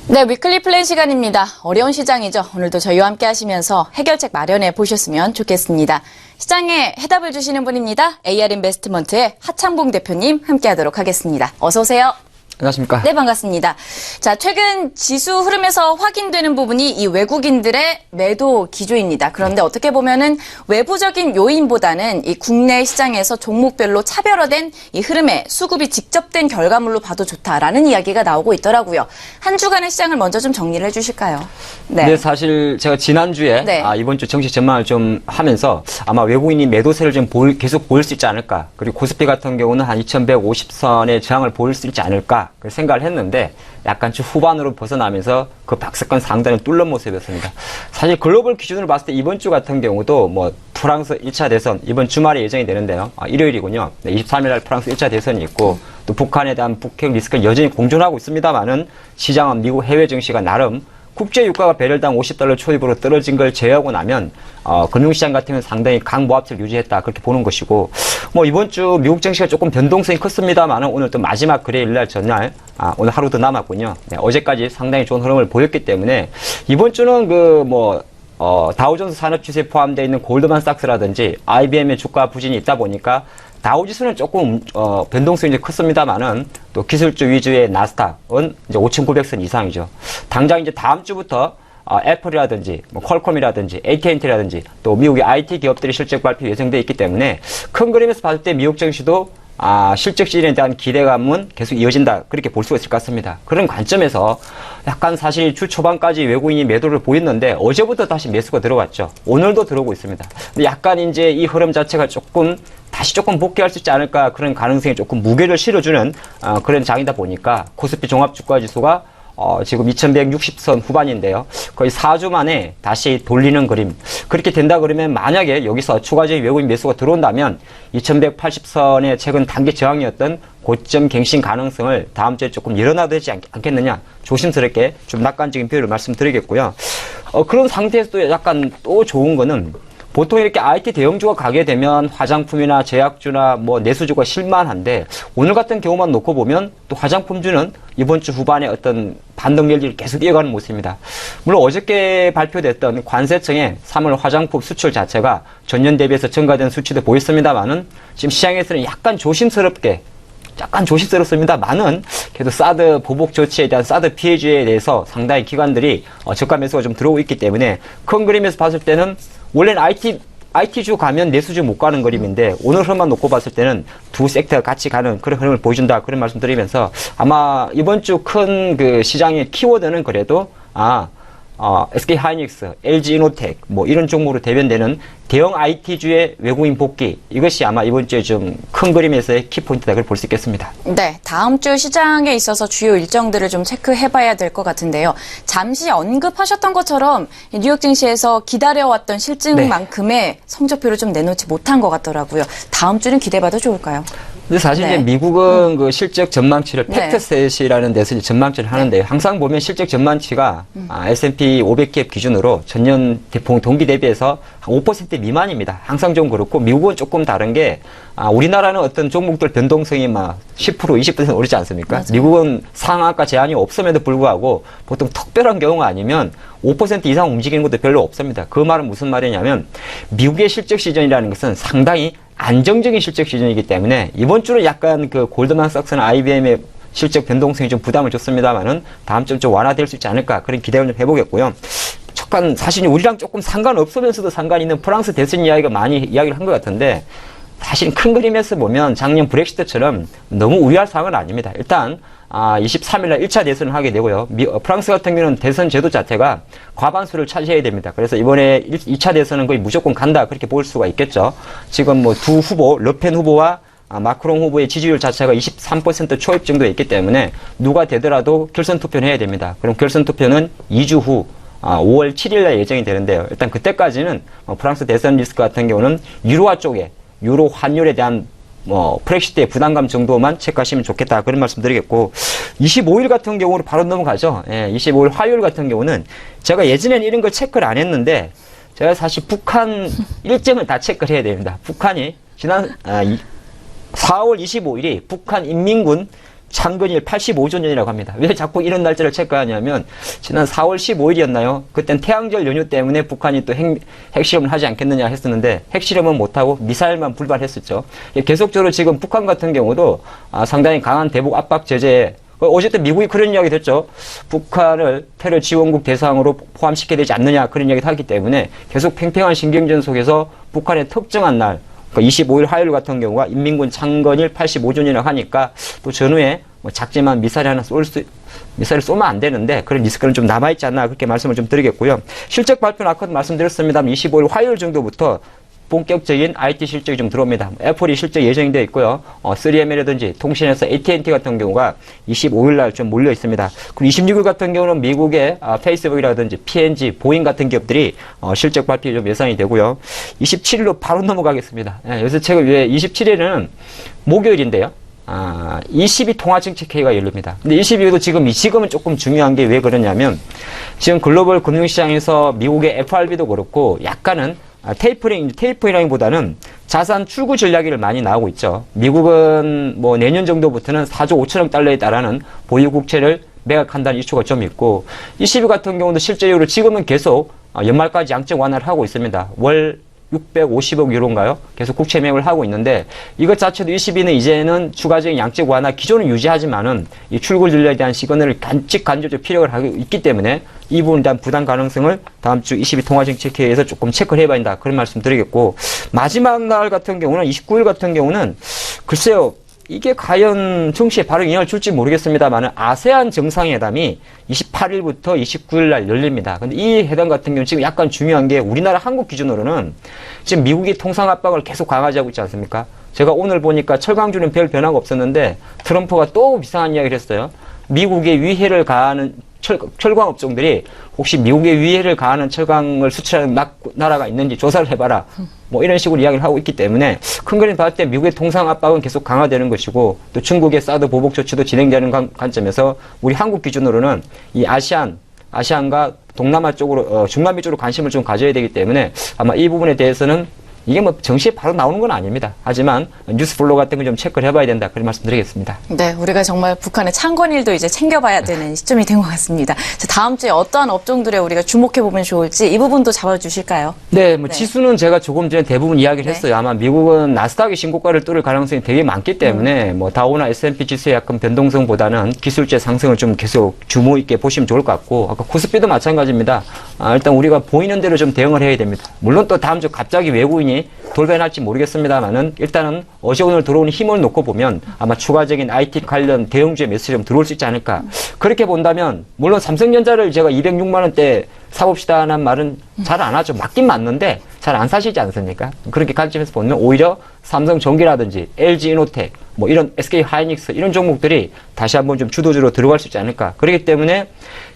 네, 위클리 플랜 시간입니다. 어려운 시장이죠. 오늘도 저희와 함께 하시면서 해결책 마련해 보셨으면 좋겠습니다. 시장에 해답을 주시는 분입니다. AR인베스트먼트의 하창봉 대표님 함께 하도록 하겠습니다. 어서 오세요. 안녕하십니까. 네, 반갑습니다. 자, 최근 지수 흐름에서 확인되는 부분이 이 외국인들의 매도 기조입니다. 그런데 어떻게 보면은 외부적인 요인보다는 이 국내 시장에서 종목별로 차별화된 이 흐름에 수급이 직접된 결과물로 봐도 좋다라는 이야기가 나오고 있더라고요. 한 주간의 시장을 먼저 좀 정리를 해주실까요? 네, 사실 제가 지난주에 네. 이번 주 정식 전망을 좀 하면서 아마 외국인이 매도세를 좀 계속 보일 수 있지 않을까. 그리고 코스피 같은 경우는 한 2150선의 저항을 보일 수 있지 않을까. 그 생각을 했는데 약간 좀 후반으로 벗어나면서 그 박스권 상단을 뚫는 모습이었습니다. 사실 글로벌 기준으로 봤을 때 이번 주 같은 경우도 뭐 프랑스 1차 대선 이번 주말에 예정이 되는데요. 일요일이군요. 23일 날 프랑스 1차 대선이 있고 또 북한에 대한 북핵 리스크는 여전히 공존하고 있습니다만은 시장은 미국 해외 증시가 나름 국제 유가가 배럴당 $50 초입으로 떨어진 걸 제외하고 나면 금융시장 같은 경우는 상당히 강보합세를 유지했다 그렇게 보는 것이고 뭐 이번 주 미국 증시가 조금 변동성이 컸습니다만은 오늘 또 마지막 거래일날 전날 오늘 하루 더 남았군요. 네, 어제까지 상당히 좋은 흐름을 보였기 때문에 이번 주는 다우존스 산업지수에 포함되어 있는 골드만삭스라든지 IBM의 주가 부진이 있다 보니까 다우지수는 조금 변동성이 이제 컸습니다만은 또 기술주 위주의 나스닥은 이제 5,900선 이상이죠. 당장 이제 다음 주부터 애플이라든지 퀄컴이라든지 AT&T라든지 또 미국의 IT 기업들의 실적 발표 예정돼 있기 때문에 큰 그림에서 봤을 때 미국 증시도 실적 시즌에 대한 기대감은 계속 이어진다 그렇게 볼 수가 있을 것 같습니다. 그런 관점에서 약간 사실 주 초반까지 외국인이 매도를 보였는데 어제부터 다시 매수가 들어왔죠. 오늘도 들어오고 있습니다. 근데 약간 이제 이 흐름 자체가 다시 조금 복귀할 수 있지 않을까 그런 가능성이 조금 무게를 실어주는 그런 장이다 보니까 코스피 종합주가지수가 지금 2160선 후반인데요. 거의 4주 만에 다시 돌리는 그림. 그렇게 된다 그러면 만약에 여기서 추가적인 외국인 매수가 들어온다면 2180선의 최근 단기 저항이었던 고점 갱신 가능성을 다음 주에 조금 열어놔도 되지 않겠느냐. 조심스럽게 좀 낙관적인 표현을 말씀드리겠고요. 그런 상태에서 또 약간 또 좋은 거는 보통 이렇게 IT 대형주가 가게 되면 화장품이나 제약주나 내수주가 실만한데 오늘 같은 경우만 놓고 보면 또 화장품주는 이번 주 후반에 어떤 반등 열기를 계속 이어가는 모습입니다. 물론 어저께 발표됐던 관세청의 3월 화장품 수출 자체가 전년 대비해서 증가된 수치도 보였습니다만은 지금 시장에서는 약간 조심스럽습니다만은 그래도 사드 보복 조치에 대한 사드 피해주에 대해서 상당히 기관들이 저가 매수가 좀 들어오고 있기 때문에 큰 그림에서 봤을 때는 원래는 IT주 가면 내수주 못 가는 그림인데 오늘 흐름만 놓고 봤을 때는 두 섹터가 같이 가는 그런 흐름을 보여준다 그런 말씀 드리면서 아마 이번 주 큰 그 시장의 키워드는 그래도 SK하이닉스, LG이노텍 이런 종목으로 대변되는 대형 IT주의 외국인 복귀 이것이 아마 이번 주에 좀 큰 그림에서의 키포인트다 그걸 볼 수 있겠습니다. 네, 다음 주 시장에 있어서 주요 일정들을 좀 체크해봐야 될 것 같은데요. 잠시 언급하셨던 것처럼 뉴욕 증시에서 기다려왔던 실증만큼의 성적표를 좀 내놓지 못한 것 같더라고요. 다음 주는 기대해봐도 좋을까요? 근데 사실 이제 미국은 그 실적 전망치를 팩트셋이라는 데서 전망치를 하는데요. 항상 보면 실적 전망치가 S&P 500캡 기준으로 전년 동기 대비해서 한 5% 미만입니다. 항상 좀 그렇고 미국은 조금 다른 게 우리나라는 어떤 종목들 변동성이 10%, 20% 오르지 않습니까? 맞아요. 미국은 상한가 제한이 없음에도 불구하고 보통 특별한 경우가 아니면 5% 이상 움직이는 것도 별로 없습니다. 그 말은 무슨 말이냐면 미국의 실적 시즌이라는 것은 상당히 안정적인 실적 시즌이기 때문에 이번 주는 약간 그 골드만삭스나 IBM의 실적 변동성이 좀 부담을 줬습니다만은 다음 주는 좀 완화될 수 있지 않을까 그런 기대를 좀 해보겠고요. 사실 우리랑 조금 상관없으면서도 상관 있는 프랑스 대선 이야기가 많이 이야기를 한 것 같은데 사실 큰 그림에서 보면 작년 브렉시트처럼 너무 우려할 상황은 아닙니다. 일단 23일날 1차 대선을 하게 되고요. 프랑스 같은 경우는 대선 제도 자체가 과반수를 차지해야 됩니다. 그래서 이번에 2차 대선은 거의 무조건 간다 그렇게 볼 수가 있겠죠. 지금 두 후보 르펜 후보와 마크롱 후보의 지지율 자체가 23% 초입 정도에 있기 때문에 누가 되더라도 결선 투표를 해야 됩니다. 그럼 결선 투표는 2주 후 5월 7일날 예정이 되는데요. 일단 그때까지는 프랑스 대선 리스크 같은 경우는 유로화 쪽에 유로 환율에 대한 브렉시트의 부담감 정도만 체크하시면 좋겠다 그런 말씀 드리겠고 25일 같은 경우로 바로 넘어가죠. 25일 화요일 같은 경우는 제가 예전에는 이런 걸 체크를 안 했는데 제가 사실 북한 일정을 다 체크를 해야 됩니다. 북한이 지난 4월 25일이 북한 인민군 창건일 85주년이라고 합니다. 왜 자꾸 이런 날짜를 체크하냐면 지난 4월 15일이었나요? 그땐 태양절 연휴 때문에 북한이 또 핵실험을 하지 않겠느냐 했었는데 핵실험은 못하고 미사일만 불발했었죠. 계속적으로 지금 북한 같은 경우도 상당히 강한 대북 압박 제재에 어쨌든 미국이 그런 이야기도 했죠. 북한을 테러 지원국 대상으로 포함시켜야 되지 않느냐 그런 이야기도 하기 때문에 계속 팽팽한 신경전 속에서 북한의 특정한 날 25일 화요일 같은 경우가 인민군 창건일 85주년이라고 하니까 또 전후에 뭐 작지만 미사일 하나 미사일을 쏘면 안 되는데 그런 리스크는 좀 남아있지 않나 그렇게 말씀을 좀 드리겠고요. 실적 발표는 아까도 말씀드렸습니다만 25일 화요일 정도부터 본격적인 IT 실적이 좀 들어옵니다. 애플이 실적 예정이 되어 있고요. 3M이라든지 통신회사 AT&T 같은 경우가 25일 날 좀 몰려 있습니다. 그리고 26일 같은 경우는 미국의 페이스북이라든지 P&G, 보잉 같은 기업들이 실적 발표 좀 예상이 되고요. 27일로 바로 넘어가겠습니다. 요새 최근 27일은 목요일인데요. 22 통화정책회의가 열립니다. 근데 22도 지금은 조금 중요한 게 왜 그러냐면 지금 글로벌 금융시장에서 미국의 FRB도 그렇고 약간은 테이퍼링보다는 자산 출구 전략이 많이 나오고 있죠. 미국은 뭐 내년 정도부터는 4조 5천억 달러에 달하는 보유국채를 매각한다는 이슈가 좀 있고, ECB 같은 경우도 실제로 지금은 계속 연말까지 양적 완화를 하고 있습니다. 월 650억 유로인가요? 계속 국채 매입을 하고 있는데 이것 자체도 ECB는 이제는 추가적인 양적 완화 기존은 유지하지만은 이 출구 전략에 대한 시그널을 간접적 필요가 하고 있기 때문에 이 부분에 대한 부담 가능성을 다음 주 ECB 통화정책회의에서 조금 체크를 해봐야 된다. 그런 말씀 드리겠고, 마지막 날 같은 경우는 29일 같은 경우는 글쎄요. 이게 과연 정치에 바로 영향을 줄지 모르겠습니다만 아세안 정상회담이 28일부터 29일 날 열립니다. 근데 이 회담 같은 경우는 지금 약간 중요한 게 우리나라 한국 기준으로는 지금 미국이 통상 압박을 계속 강화하고 있지 않습니까? 제가 오늘 보니까 철강주는 별 변화가 없었는데 트럼프가 또 이상한 이야기를 했어요. 미국의 위해를 가하는 철강 업종들이 혹시 미국의 위해를 가하는 철강을 수출하는 나라가 있는지 조사를 해봐라. 뭐 이런 식으로 이야기를 하고 있기 때문에 큰 그림 봤을 때 미국의 통상 압박은 계속 강화되는 것이고 또 중국의 사드 보복 조치도 진행되는 관점에서 우리 한국 기준으로는 이 아시안과 동남아 쪽으로 중남미 쪽으로 관심을 좀 가져야 되기 때문에 아마 이 부분에 대해서는 이게 뭐 정시에 바로 나오는 건 아닙니다. 하지만 뉴스 플로우 같은 거 좀 체크를 해봐야 된다. 그런 말씀드리겠습니다. 네, 우리가 정말 북한의 창건일도 이제 챙겨봐야 되는 시점이 된 것 같습니다. 자, 다음 주에 어떠한 업종들에 우리가 주목해보면 좋을지 이 부분도 잡아주실까요? 네, 뭐 지수는 제가 조금 전에 대부분 이야기를 했어요. 아마 미국은 나스닥이 신고가를 뚫을 가능성이 되게 많기 때문에 뭐 다우나 S&P 지수의 약간 변동성보다는 기술적 상승을 좀 계속 주목 있게 보시면 좋을 것 같고, 아까 코스피도 마찬가지입니다. 일단 우리가 보이는 대로 좀 대응을 해야 됩니다. 물론 또 다음 주 갑자기 외국인이 돌변할지 모르겠습니다만은 일단은 어제 오늘 들어오는 힘을 놓고 보면 아마 추가적인 IT 관련 대형주의 매수가 좀 들어올 수 있지 않을까. 그렇게 본다면 물론 삼성전자를 제가 206만 원대 사봅시다 하는 말은 잘 안 하죠. 맞긴 맞는데 잘 안 사시지 않습니까? 그렇게 관점에서 보면 오히려 삼성전기라든지 LG이노텍 뭐 이런 SK하이닉스 이런 종목들이 다시 한번 좀 주도주로 들어갈 수 있지 않을까. 그렇기 때문에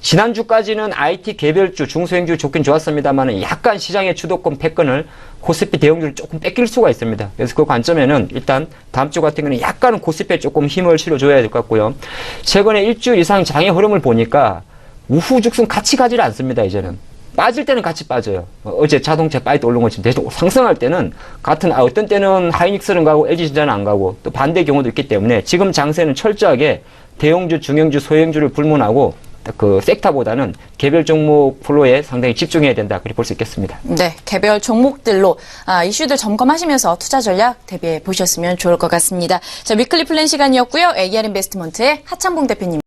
지난주까지는 IT 개별주 중소형주 좋긴 좋았습니다만 약간 시장의 주도권 패권을 코스피 대형주를 조금 뺏길 수가 있습니다. 그래서 그 관점에는 일단 다음 주 같은 경우는 약간은 코스피에 조금 힘을 실어줘야 될 것 같고요. 최근에 일주일 이상 장의 흐름을 보니까 우후죽순 같이 가지를 않습니다. 이제는 빠질 때는 같이 빠져요. 어제 자동차 빠이트 오른 것처럼 대신 상승할 때는 같은 어떤 때는 하이닉스는 가고 LG전자는 안 가고 또 반대 경우도 있기 때문에 지금 장세는 철저하게 대형주, 중형주, 소형주를 불문하고 그 섹터보다는 개별 종목 플로에 상당히 집중해야 된다. 그렇게 볼 수 있겠습니다. 네, 개별 종목들로 이슈들 점검하시면서 투자 전략 대비해 보셨으면 좋을 것 같습니다. 자, 위클리 플랜 시간이었고요. AR 인베스트먼트의 하창봉 대표님.